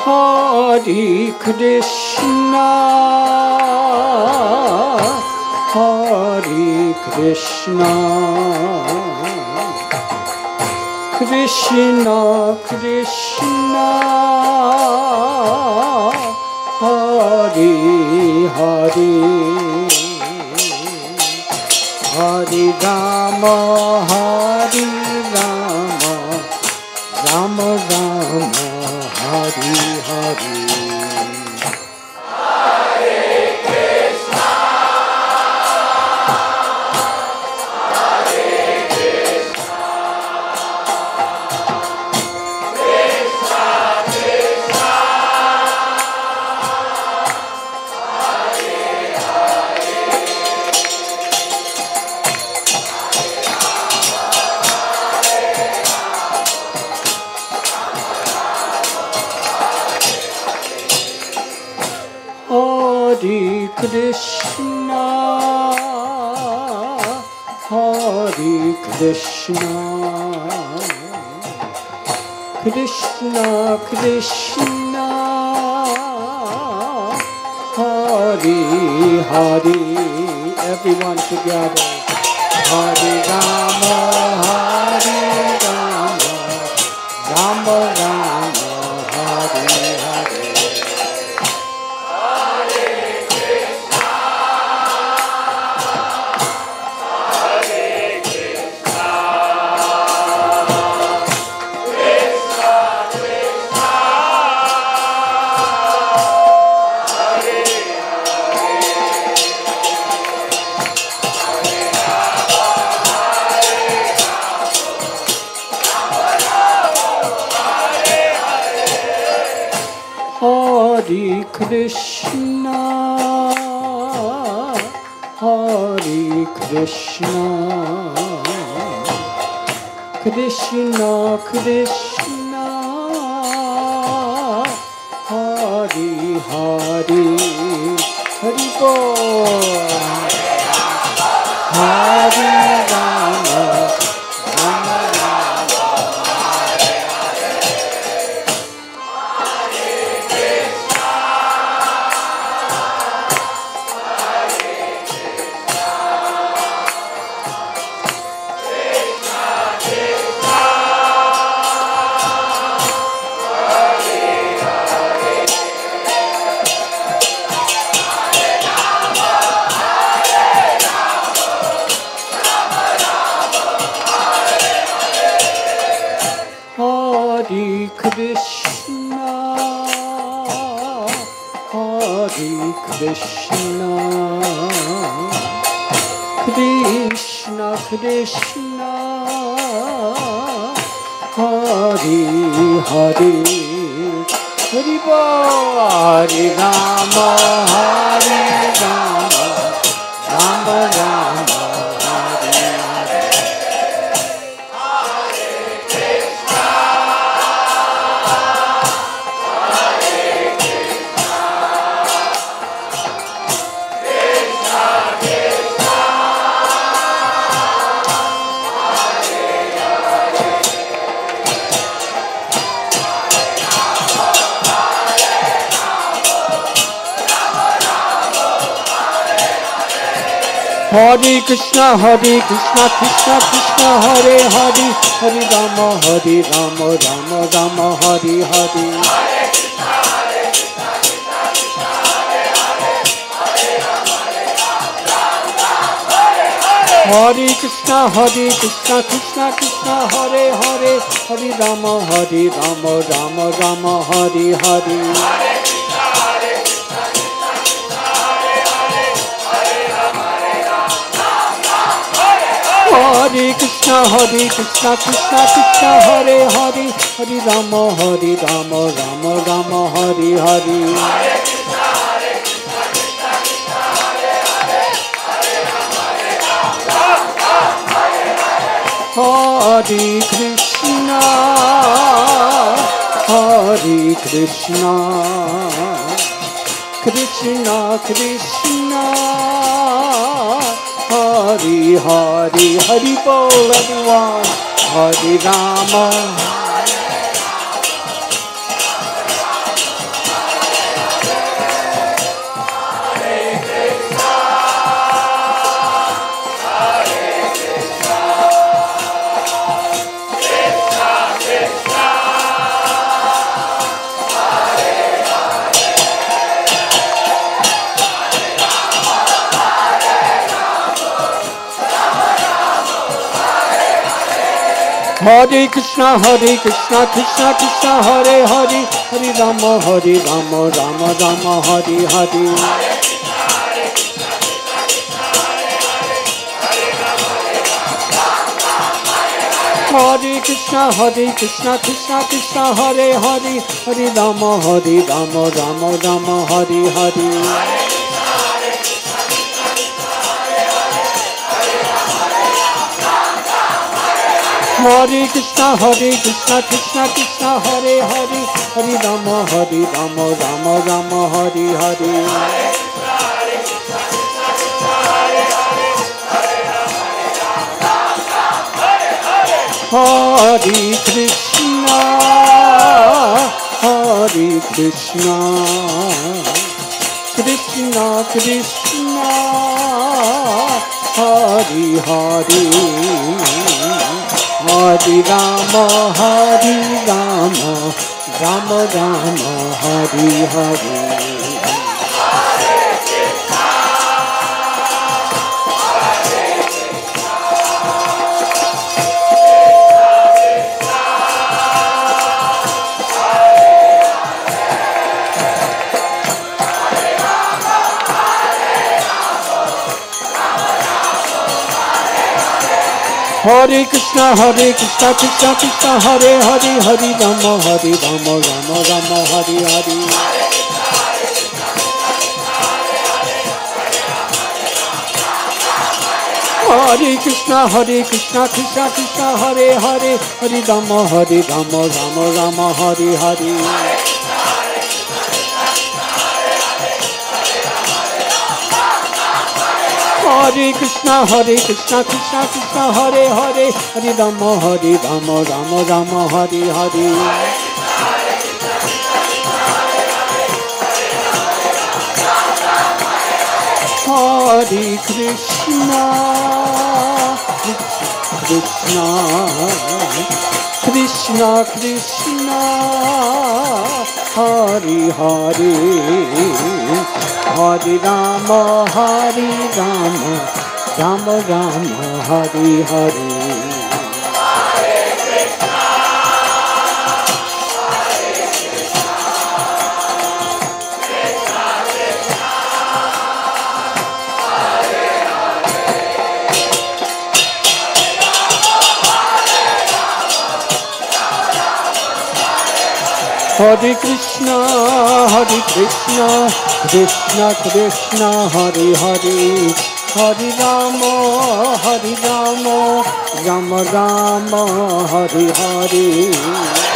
Hare Krishna, Hare Krishna, Krishna Krishna, Hare Hare, Hare Rama, Hare Rama, Rama Rama, Hare Hare. Hare Krishna, Hare Krishna, Krishna Krishna, Hare Hare. Everyone together. Hare Rama, Hare Rama, Rama Rama, Hare Hare. Hare Krishna, Hare Krishna, Krishna Krishna, Hare Hare. Hari Bol. Hare Rama, Rama Rama, Hare Hare. Hare Krishna, Hare Krishna, Krishna Krishna, Hare Hare. Hari Bol. Hare Rama, Hare Rama, Rama Rama, Hare Hare. Hare Krishna, Hare Krishna, Krishna Krishna, Hare Hare, Hare Rama, Hare Rama, Rama Rama, Hare Hare. Hare Krishna, Hare Krishna, Krishna Krishna, Hare Hare, Hare Rama, Hare Rama, Rama Rama, Hare Hare. Hare Krishna, Hare Krishna, Krishna Krishna, Hare Hare, Hare Rama, Hare Rama, Rama Rama, Hare Hare. Hare Krishna, Hare Krishna, Krishna Krishna, Hare Hare. Hari Bol everyone. Hare Rama, Hare Krishna Krishna Krishna Hare Hare Hare Rama Rama Rama Hare Hare Hare Krishna Krishna Krishna Hare Hare Hare Rama Rama Rama Hare Hare Hare Krishna Krishna Krishna Hare Hare Hare Rama Rama Rama Hare Hare Hare Krishna Krishna Krishna Hare Hare Hare Rama Rama Rama Hare Hare Hare Krishna Krishna Krishna Hare Hare Hare Rama Rama Rama Hare Hare Hare Krishna Krishna Krishna Hare Hare Hare Rama Rama Hare Hare Hare Krishna Krishna Krishna Hare Hare Hare Rama Rama Hare Hare Hare Krishna Krishna Krishna Krishna Hare Hare Hare Rama Rama Rama Hare Hare Hare Krishna Krishna Krishna Hare Hare Hare Rama Rama Rama Hare Hare